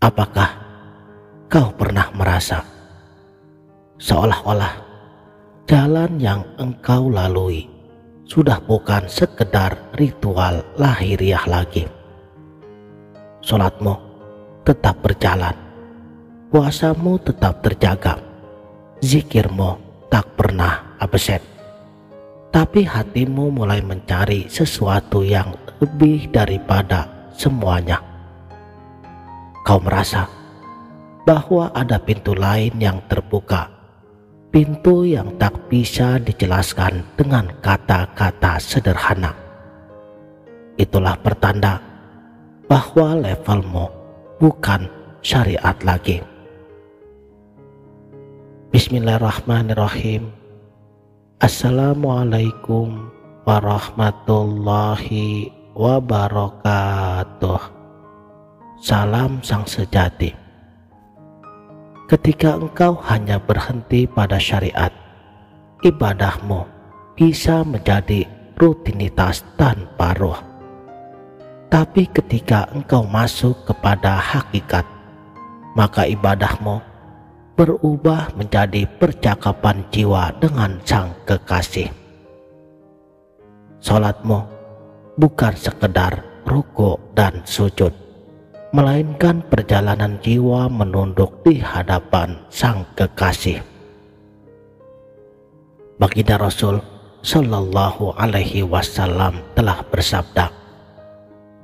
Apakah kau pernah merasa seolah-olah jalan yang engkau lalui sudah bukan sekedar ritual lahiriah lagi? Sholatmu tetap berjalan, puasamu tetap terjaga, zikirmu tak pernah absen, tapi hatimu mulai mencari sesuatu yang lebih daripada semuanya. Kau merasa bahwa ada pintu lain yang terbuka, pintu yang tak bisa dijelaskan dengan kata-kata sederhana. Itulah pertanda bahwa levelmu bukan syariat lagi. Bismillahirrahmanirrahim. Assalamualaikum warahmatullahi wabarakatuh. Salam sang sejati. Ketika engkau hanya berhenti pada syariat, ibadahmu bisa menjadi rutinitas tanpa ruh. Tapi ketika engkau masuk kepada hakikat, maka ibadahmu berubah menjadi percakapan jiwa dengan sang kekasih. Salatmu bukan sekedar ruku dan sujud, melainkan perjalanan jiwa menunduk di hadapan sang kekasih. Baginda Rasul Shallallahu Alaihi Wasallam telah bersabda,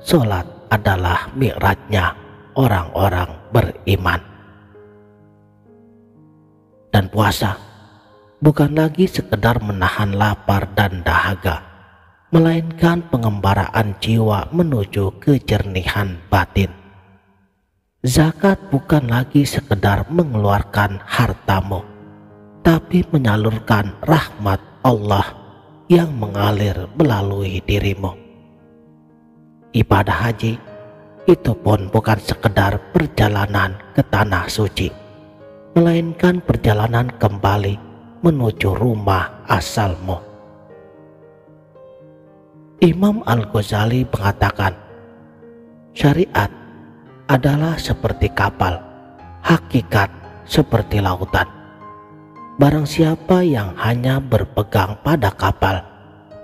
"Salat adalah mi'rajnya orang-orang beriman." Dan puasa bukan lagi sekedar menahan lapar dan dahaga, melainkan pengembaraan jiwa menuju kejernihan batin. Zakat bukan lagi sekedar mengeluarkan hartamu, tapi menyalurkan rahmat Allah yang mengalir melalui dirimu. Ibadah haji itu pun bukan sekedar perjalanan ke tanah suci, melainkan perjalanan kembali menuju rumah asalmu. Imam Al-Ghazali mengatakan, syariat adalah seperti kapal, hakikat seperti lautan. Barang siapa yang hanya berpegang pada kapal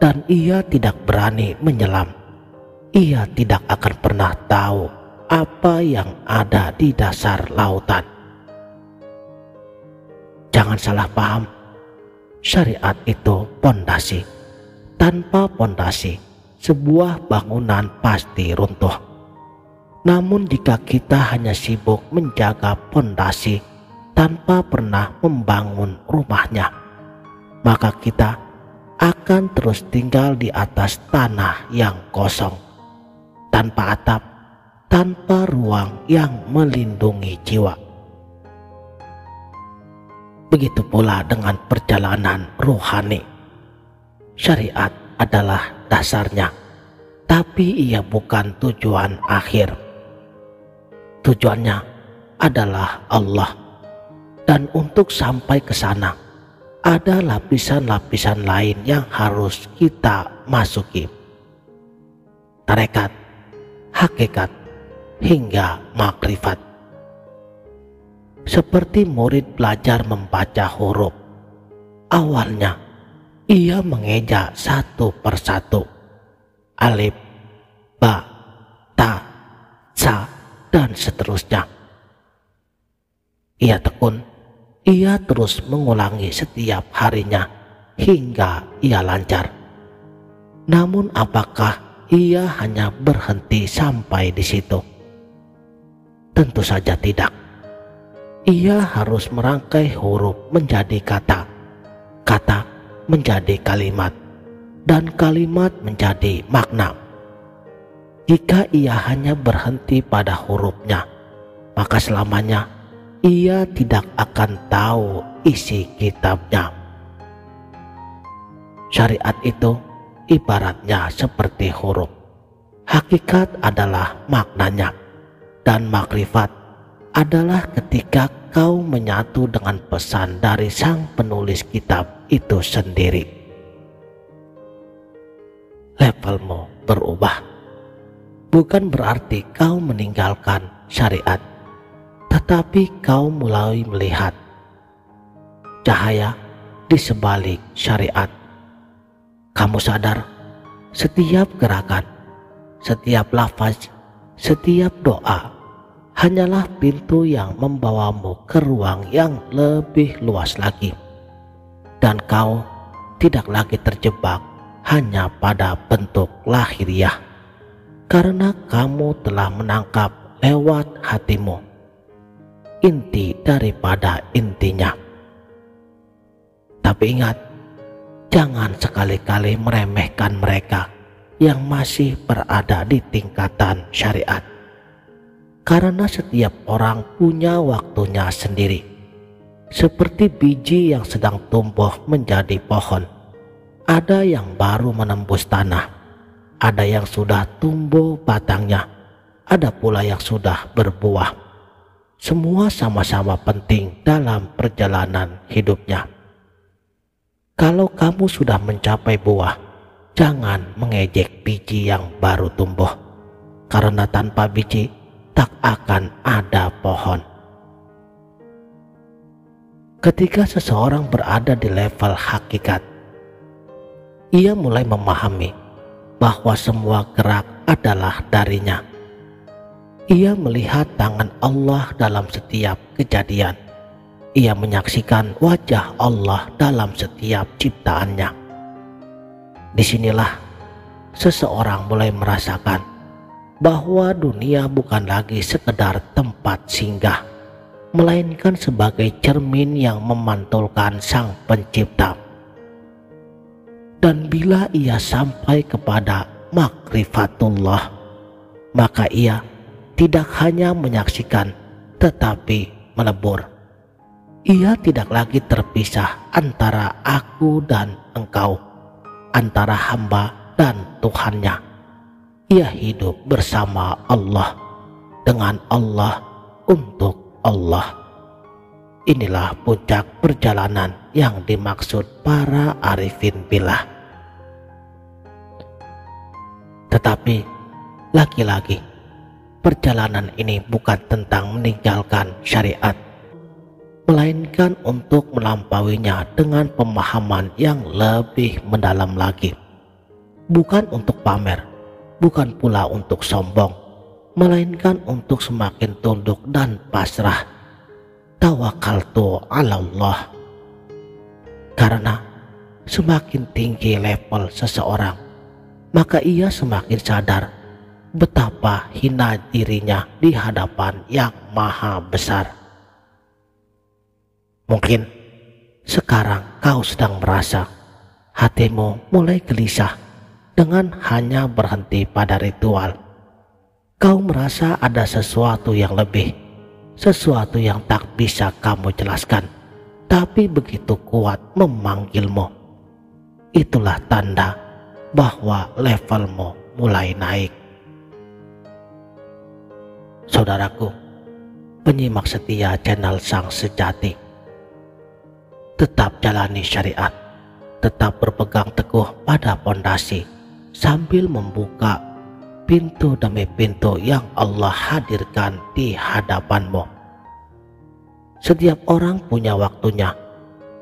dan ia tidak berani menyelam, ia tidak akan pernah tahu apa yang ada di dasar lautan. Jangan salah paham, syariat itu pondasi. Tanpa pondasi, sebuah bangunan pasti runtuh. Namun jika kita hanya sibuk menjaga pondasi tanpa pernah membangun rumahnya, maka kita akan terus tinggal di atas tanah yang kosong, tanpa atap, tanpa ruang yang melindungi jiwa. Begitu pula dengan perjalanan rohani. Syariat adalah dasarnya, tapi ia bukan tujuan akhir. Tujuannya adalah Allah, dan untuk sampai ke sana ada lapisan-lapisan lain yang harus kita masuki. Tarekat, hakikat, hingga makrifat. Seperti murid belajar membaca huruf, awalnya ia mengeja satu persatu, alif, ba, ta, sa, dan seterusnya. Ia tekun, ia terus mengulangi setiap harinya hingga ia lancar. Namun apakah ia hanya berhenti sampai di situ? Tentu saja tidak. Ia harus merangkai huruf menjadi kata, kata menjadi kalimat, dan kalimat menjadi makna. Jika ia hanya berhenti pada hurufnya, maka selamanya ia tidak akan tahu isi kitabnya. Syariat itu ibaratnya seperti huruf. Hakikat adalah maknanya, dan makrifat adalah ketika kau menyatu dengan pesan dari sang penulis kitab itu sendiri. Levelmu berubah. Bukan berarti kau meninggalkan syariat, tetapi kau mulai melihat cahaya di sebalik syariat. Kamu sadar setiap gerakan, setiap lafaz, setiap doa hanyalah pintu yang membawamu ke ruang yang lebih luas lagi. Dan kau tidak lagi terjebak hanya pada bentuk lahiriah, karena kamu telah menangkap lewat hatimu inti daripada intinya. Tapi ingat, jangan sekali-kali meremehkan mereka yang masih berada di tingkatan syariat, karena setiap orang punya waktunya sendiri. Seperti biji yang sedang tumbuh menjadi pohon, ada yang baru menembus tanah, ada yang sudah tumbuh batangnya, ada pula yang sudah berbuah. Semua sama-sama penting dalam perjalanan hidupnya. Kalau kamu sudah mencapai buah, jangan mengejek biji yang baru tumbuh, karena tanpa biji tak akan ada pohon. Ketika seseorang berada di level hakikat, ia mulai memahami bahwa semua gerak adalah darinya. Ia melihat tangan Allah dalam setiap kejadian. Ia menyaksikan wajah Allah dalam setiap ciptaannya. Disinilah seseorang mulai merasakan bahwa dunia bukan lagi sekedar tempat singgah, melainkan sebagai cermin yang memantulkan Sang Pencipta. Dan bila ia sampai kepada makrifatullah, maka ia tidak hanya menyaksikan tetapi melebur. Ia tidak lagi terpisah antara aku dan engkau, antara hamba dan Tuhannya. Ia hidup bersama Allah, dengan Allah, untuk Allah. Inilah puncak perjalanan yang dimaksud para arifin billah. Tetapi lagi-lagi, perjalanan ini bukan tentang meninggalkan syariat, melainkan untuk melampauinya dengan pemahaman yang lebih mendalam lagi. Bukan untuk pamer, bukan pula untuk sombong, melainkan untuk semakin tunduk dan pasrah. Tawakkaltu 'ala Allah. Karena semakin tinggi level seseorang, maka ia semakin sadar betapa hina dirinya di hadapan Yang Maha Besar. Mungkin sekarang kau sedang merasa hatimu mulai gelisah dengan hanya berhenti pada ritual. Kau merasa ada sesuatu yang lebih, sesuatu yang tak bisa kamu jelaskan, tapi begitu kuat memanggilmu. Itulah tanda bahwa levelmu mulai naik. Saudaraku, penyimak setia channel Sang Sejati, tetap jalani syariat, tetap berpegang teguh pada pondasi sambil membuka pintu demi pintu yang Allah hadirkan di hadapanmu. Setiap orang punya waktunya.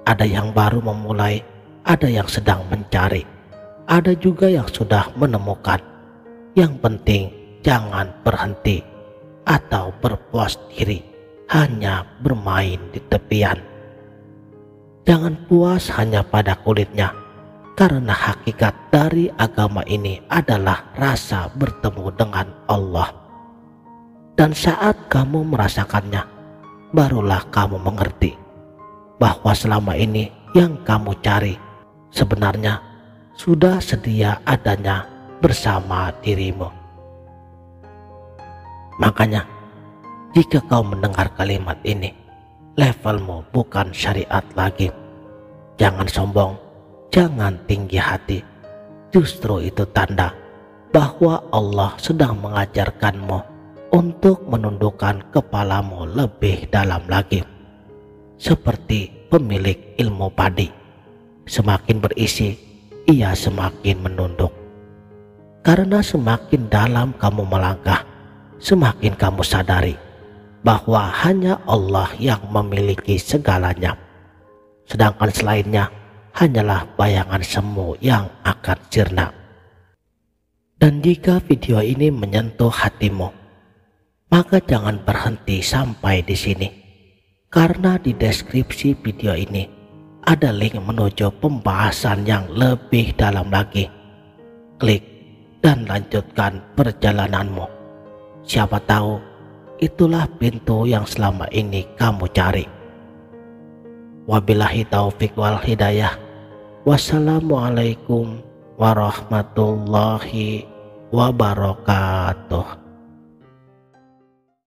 Ada yang baru memulai, ada yang sedang mencari, ada juga yang sudah menemukan. Yang penting jangan berhenti atau berpuas diri hanya bermain di tepian. Jangan puas hanya pada kulitnya, karena hakikat dari agama ini adalah rasa bertemu dengan Allah. Dan saat kamu merasakannya, barulah kamu mengerti bahwa selama ini yang kamu cari sebenarnya sudah sedia adanya bersama dirimu. Makanya, jika kau mendengar kalimat ini, levelmu bukan syariat lagi. Jangan sombong, jangan tinggi hati. Justru itu tanda bahwa Allah sedang mengajarkanmu untuk menundukkan kepalamu lebih dalam lagi. Seperti pemilik ilmu padi, semakin berisi, ia semakin menunduk. Karena semakin dalam kamu melangkah, semakin kamu sadari bahwa hanya Allah yang memiliki segalanya, sedangkan selainnya hanyalah bayangan semu yang akan sirna. Dan jika video ini menyentuh hatimu, maka jangan berhenti sampai di sini, karena di deskripsi video ini ada link menuju pembahasan yang lebih dalam lagi. Klik dan lanjutkan perjalananmu. Siapa tahu itulah pintu yang selama ini kamu cari. Wabillahi taufik wal hidayah. Wassalamualaikum warahmatullahi wabarakatuh.